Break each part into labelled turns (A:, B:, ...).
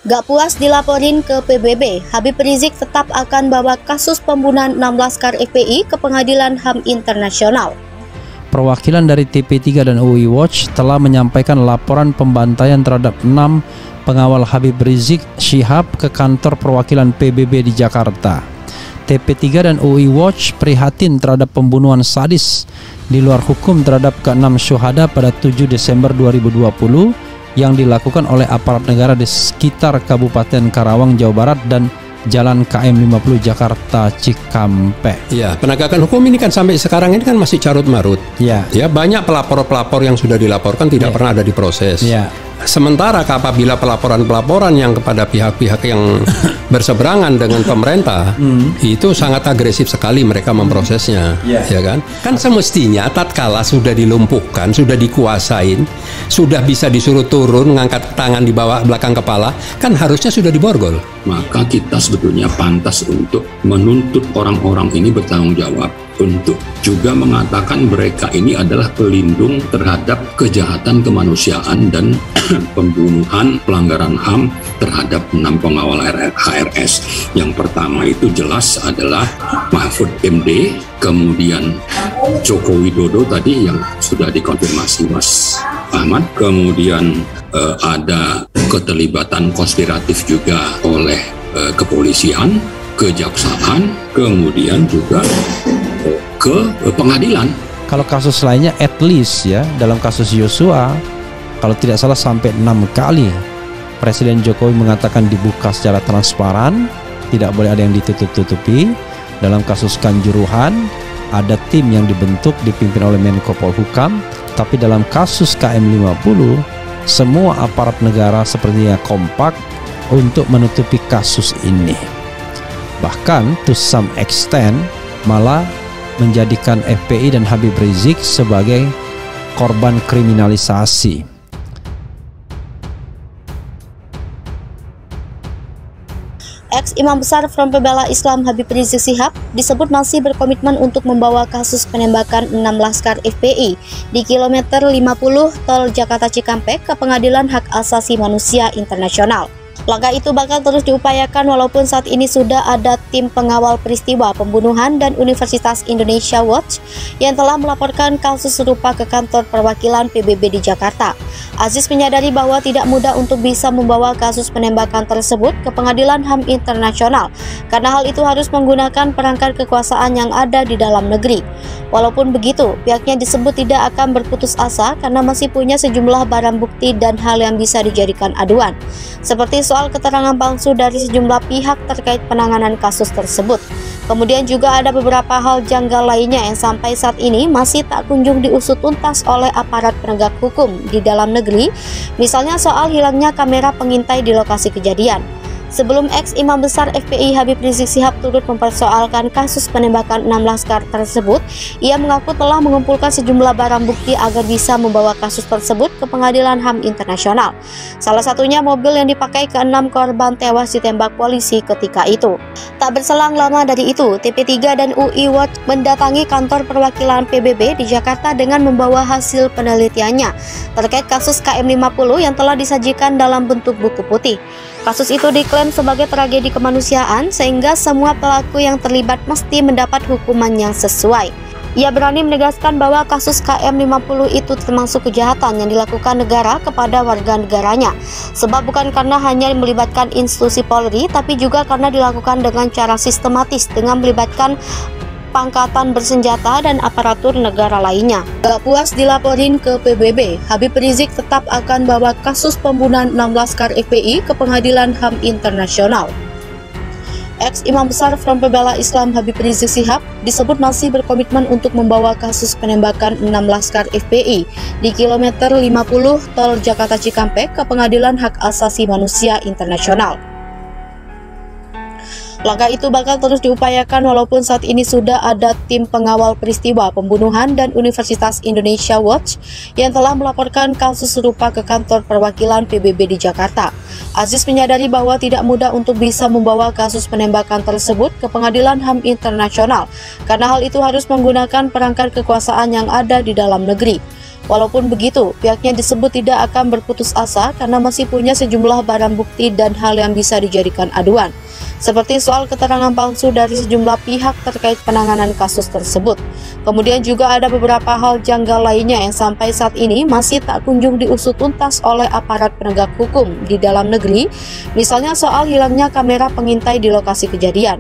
A: Gak puas dilaporin ke PBB, Habib Rizik tetap akan bawa kasus pembunuhan 6 laskar FPI ke Pengadilan HAM Internasional.
B: Perwakilan dari TP3 dan UI Watch telah menyampaikan laporan pembantaian terhadap 6 pengawal Habib Rizik Syihab ke kantor perwakilan PBB di Jakarta. TP3 dan UI Watch prihatin terhadap pembunuhan sadis di luar hukum terhadap ke-6 syuhada pada 7 Desember 2020 yang dilakukan oleh aparat negara di sekitar Kabupaten Karawang, Jawa Barat dan Jalan KM 50 Jakarta Cikampek.
C: Ya, penegakan hukum ini kan sampai sekarang ini kan masih carut marut.
B: Ya,
C: banyak pelapor-pelapor yang sudah dilaporkan tidak pernah ada diproses.
B: Ya.
C: Sementara apabila pelaporan-pelaporan yang kepada pihak-pihak yang berseberangan dengan pemerintah itu sangat agresif sekali mereka memprosesnya, ya kan? Kan semestinya tatkala sudah dilumpuhkan, sudah dikuasain, sudah bisa disuruh turun, ngangkat tangan di bawah belakang kepala, kan harusnya sudah diborgol.
D: Maka kita sebetulnya pantas untuk menuntut orang-orang ini bertanggung jawab, untuk juga mengatakan mereka ini adalah pelindung terhadap kejahatan kemanusiaan dan pembunuhan pelanggaran HAM terhadap 6 pengawal HRS. Yang pertama itu jelas adalah Mahfud MD, kemudian Joko Widodo tadi yang sudah dikonfirmasi Mas Ahmad, kemudian ada keterlibatan konspiratif juga oleh kepolisian, kejaksaan, kemudian juga ke pengadilan.
B: Kalau kasus lainnya at least ya, dalam kasus Yosua kalau tidak salah sampai 6 kali Presiden Jokowi mengatakan dibuka secara transparan, tidak boleh ada yang ditutup-tutupi. Dalam kasus Kanjuruhan ada tim yang dibentuk dipimpin oleh Menko Polhukam, tapi dalam kasus KM50 semua aparat negara sepertinya kompak untuk menutupi kasus ini. Bahkan to some extent malah menjadikan FPI dan Habib Rizik sebagai korban kriminalisasi.
A: Ex-Imam Besar Front Pembela Islam Habib Rizik Syihab disebut masih berkomitmen untuk membawa kasus penembakan 6 laskar FPI di kilometer 50 tol Jakarta Cikampek ke Pengadilan Hak Asasi Manusia Internasional. Langkah itu bakal terus diupayakan walaupun saat ini sudah ada tim pengawal peristiwa pembunuhan dan Universitas Indonesia Watch yang telah melaporkan kasus serupa ke kantor perwakilan PBB di Jakarta. Aziz menyadari bahwa tidak mudah untuk bisa membawa kasus penembakan tersebut ke Pengadilan HAM Internasional karena hal itu harus menggunakan perangkat kekuasaan yang ada di dalam negeri. Walaupun begitu, pihaknya disebut tidak akan berputus asa karena masih punya sejumlah barang bukti dan hal yang bisa dijadikan aduan, seperti soal keterangan palsu dari sejumlah pihak terkait penanganan kasus tersebut. Kemudian juga ada beberapa hal janggal lainnya yang sampai saat ini masih tak kunjung diusut tuntas oleh aparat penegak hukum di dalam negeri, misalnya soal hilangnya kamera pengintai di lokasi kejadian. Sebelum ex-Imam Besar FPI Habib Rizik Syihab turut mempersoalkan kasus penembakan 6 laskar tersebut, ia mengaku telah mengumpulkan sejumlah barang bukti agar bisa membawa kasus tersebut ke Pengadilan HAM Internasional. Salah satunya mobil yang dipakai ke-6 korban tewas ditembak polisi ketika itu. Tak berselang lama dari itu, TP3 dan UI Watch mendatangi kantor perwakilan PBB di Jakarta dengan membawa hasil penelitiannya terkait kasus KM50 yang telah disajikan dalam bentuk buku putih. Kasus itu diklaim sebagai tragedi kemanusiaan sehingga semua pelaku yang terlibat mesti mendapat hukuman yang sesuai. Ia berani menegaskan bahwa kasus KM50 itu termasuk kejahatan yang dilakukan negara kepada warga negaranya, sebab bukan karena hanya melibatkan institusi Polri, tapi juga karena dilakukan dengan cara sistematis dengan melibatkan pangkatan bersenjata dan aparatur negara lainnya. Gak puas dilaporin ke PBB, Habib Rizik tetap akan bawa kasus pembunuhan 6 laskar FPI ke Pengadilan HAM Internasional. Ex-Imam Besar Front Pembela Islam Habib Rizik Syihab disebut masih berkomitmen untuk membawa kasus penembakan 6 laskar FPI di kilometer 50 tol Jakarta Cikampek ke Pengadilan Hak Asasi Manusia Internasional. Langkah itu bakal terus diupayakan walaupun saat ini sudah ada tim pengawal peristiwa pembunuhan dan Universitas Indonesia Watch yang telah melaporkan kasus serupa ke kantor perwakilan PBB di Jakarta. Aziz menyadari bahwa tidak mudah untuk bisa membawa kasus penembakan tersebut ke Pengadilan HAM Internasional karena hal itu harus menggunakan perangkat kekuasaan yang ada di dalam negeri. Walaupun begitu, pihaknya disebut tidak akan berputus asa karena masih punya sejumlah barang bukti dan hal yang bisa dijadikan aduan, seperti soal keterangan palsu dari sejumlah pihak terkait penanganan kasus tersebut. Kemudian juga ada beberapa hal janggal lainnya yang sampai saat ini masih tak kunjung diusut tuntas oleh aparat penegak hukum di dalam negeri, misalnya soal hilangnya kamera pengintai di lokasi kejadian.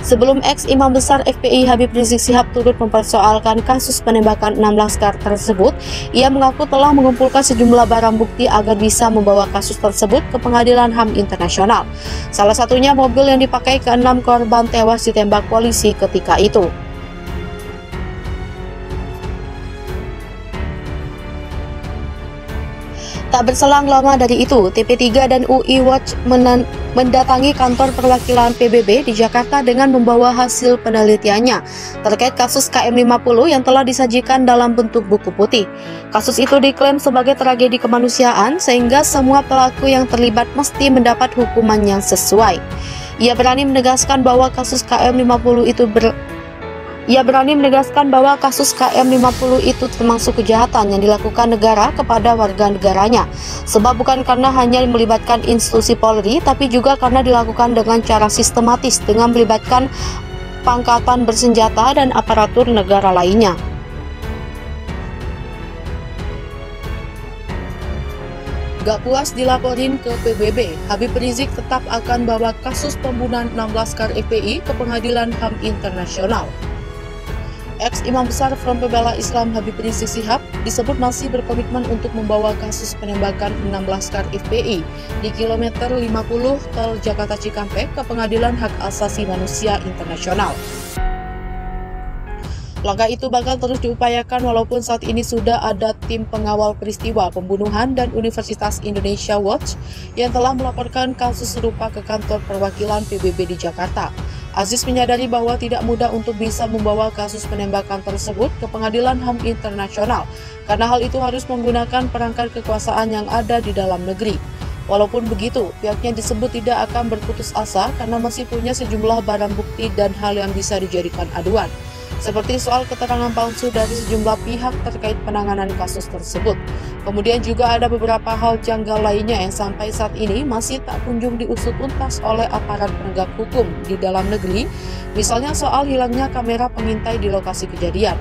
A: Sebelum ex-imam besar FPI Habib Rizik Syihab turut mempersoalkan kasus penembakan 6 laskar tersebut, ia mengaku telah mengumpulkan sejumlah barang bukti agar bisa membawa kasus tersebut ke Pengadilan HAM Internasional. Salah satunya mobil yang dipakai ke-6 korban tewas ditembak polisi ketika itu. Tak berselang lama dari itu, TP3 dan UI Watch mendatangi kantor perwakilan PBB di Jakarta dengan membawa hasil penelitiannya terkait kasus KM50 yang telah disajikan dalam bentuk buku putih. Kasus itu diklaim sebagai tragedi kemanusiaan sehingga semua pelaku yang terlibat mesti mendapat hukuman yang sesuai. Ia berani menegaskan bahwa kasus KM50 itu termasuk kejahatan yang dilakukan negara kepada warga negaranya, sebab bukan karena hanya melibatkan institusi Polri, tapi juga karena dilakukan dengan cara sistematis dengan melibatkan pangkatan bersenjata dan aparatur negara lainnya. Gak puas dilaporin ke PBB, Habib Rizik tetap akan bawa kasus pembunuhan 6 laskar FPI ke Pengadilan HAM Internasional. Ex-imam besar Front Pembela Islam Habib Rizik Syihab disebut masih berkomitmen untuk membawa kasus penembakan 6 laskar FPI di kilometer 50 tol Jakarta Cikampek ke Pengadilan Hak Asasi Manusia Internasional. Langkah itu bakal terus diupayakan walaupun saat ini sudah ada tim pengawal peristiwa pembunuhan dan Universitas Indonesia Watch yang telah melaporkan kasus serupa ke kantor perwakilan PBB di Jakarta. Aziz menyadari bahwa tidak mudah untuk bisa membawa kasus penembakan tersebut ke Pengadilan HAM Internasional karena hal itu harus menggunakan perangkat kekuasaan yang ada di dalam negeri. Walaupun begitu, pihaknya disebut tidak akan berputus asa karena masih punya sejumlah barang bukti dan hal yang bisa dijadikan aduan, seperti soal keterangan palsu dari sejumlah pihak terkait penanganan kasus tersebut. Kemudian juga ada beberapa hal janggal lainnya yang sampai saat ini masih tak kunjung diusut tuntas oleh aparat penegak hukum di dalam negeri, misalnya soal hilangnya kamera pengintai di lokasi kejadian.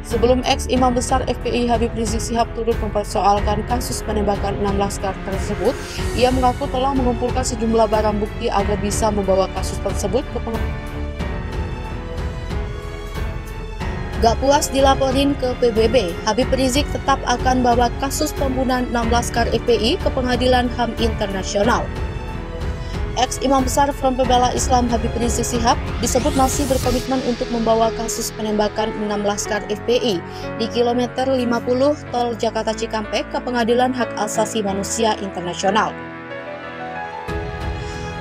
A: Sebelum ex-imam besar FPI Habib Rizik Syihab turut mempersoalkan kasus penembakan 6 laskar tersebut, ia mengaku telah mengumpulkan sejumlah barang bukti agar bisa membawa kasus tersebut ke Gak puas dilaporin ke PBB, Habib Rizik tetap akan bawa kasus pembunuhan 6 laskar FPI ke Pengadilan HAM Internasional. Ex-imam besar Front Pembela Islam Habib Rizik Syihab disebut masih berkomitmen untuk membawa kasus penembakan 6 laskar FPI di kilometer 50 tol Jakarta Cikampek ke Pengadilan Hak Asasi Manusia Internasional.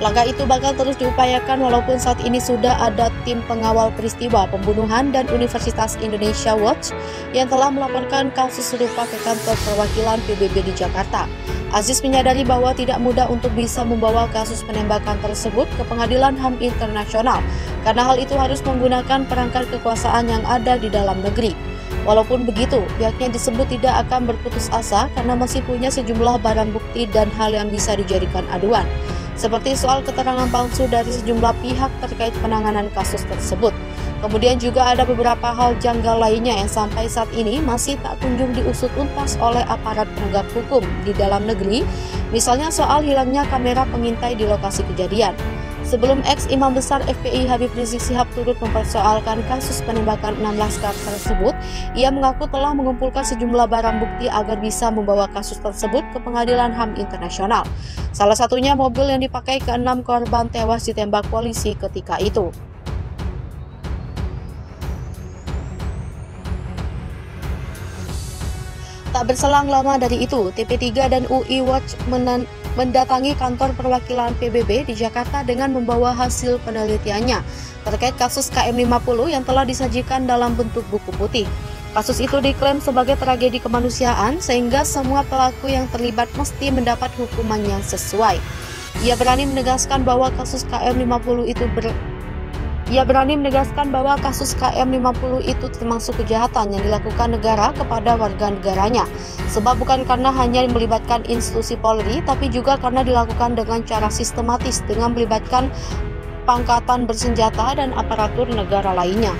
A: Langkah itu bakal terus diupayakan walaupun saat ini sudah ada tim pengawal peristiwa pembunuhan dan Universitas Indonesia Watch yang telah melaporkan kasus serupa ke kantor perwakilan PBB di Jakarta. Aziz menyadari bahwa tidak mudah untuk bisa membawa kasus penembakan tersebut ke Pengadilan HAM Internasional karena hal itu harus menggunakan perangkat kekuasaan yang ada di dalam negeri. Walaupun begitu, pihaknya disebut tidak akan berputus asa karena masih punya sejumlah barang bukti dan hal yang bisa dijadikan aduan, seperti soal keterangan palsu dari sejumlah pihak terkait penanganan kasus tersebut. Kemudian juga ada beberapa hal janggal lainnya yang sampai saat ini masih tak kunjung diusut tuntas oleh aparat penegak hukum di dalam negeri, misalnya soal hilangnya kamera pengintai di lokasi kejadian. Sebelum ex-imam besar FPI Habib Rizik Syihab turut mempersoalkan kasus penembakan 6 laskar tersebut, ia mengaku telah mengumpulkan sejumlah barang bukti agar bisa membawa kasus tersebut ke Pengadilan HAM Internasional. Salah satunya mobil yang dipakai ke-6 korban tewas ditembak polisi ketika itu. Tak berselang lama dari itu, TP3 dan UI Watch mendatangi kantor perwakilan PBB di Jakarta dengan membawa hasil penelitiannya terkait kasus KM50 yang telah disajikan dalam bentuk buku putih. Kasus itu diklaim sebagai tragedi kemanusiaan sehingga semua pelaku yang terlibat mesti mendapat hukuman yang sesuai. Ia berani menegaskan bahwa kasus KM50 Ia berani menegaskan bahwa kasus KM50 itu termasuk kejahatan yang dilakukan negara kepada warga negaranya. Sebab bukan karena hanya melibatkan institusi Polri, tapi juga karena dilakukan dengan cara sistematis dengan melibatkan pangkatan bersenjata dan aparatur negara lainnya.